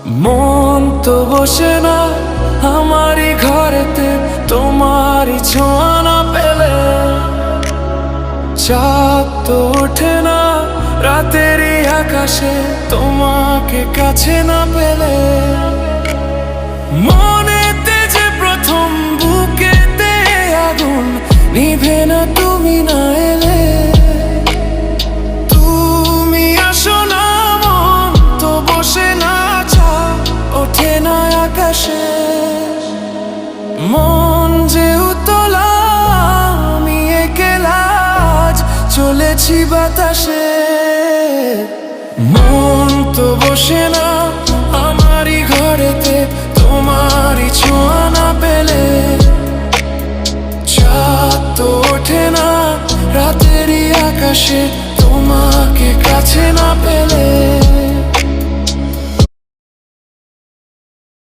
মন তো বসে না আমারই ঘরেতে তোমারই ছোঁয়া না পেলে, চাঁদ তো ওঠে না রাতেরই আকাশে তোমাকে কাছে না পেলে। মনেতে যে প্রথম বুকেতে আগুন নিভে না তুমি না এলে, তুমি আসো না মন তো বসে না চাঁদ ওঠে না আকাশে। মন যে উতলা আমি একলা আজ চলেছি বাতাসে। মন তো বসে না আমারই ঘরেতে তোমারই ছোঁয়া না পেলে, চাঁদ তো ওঠে না রাতেরই আকাশে তোমাকে কাছে না পেলে।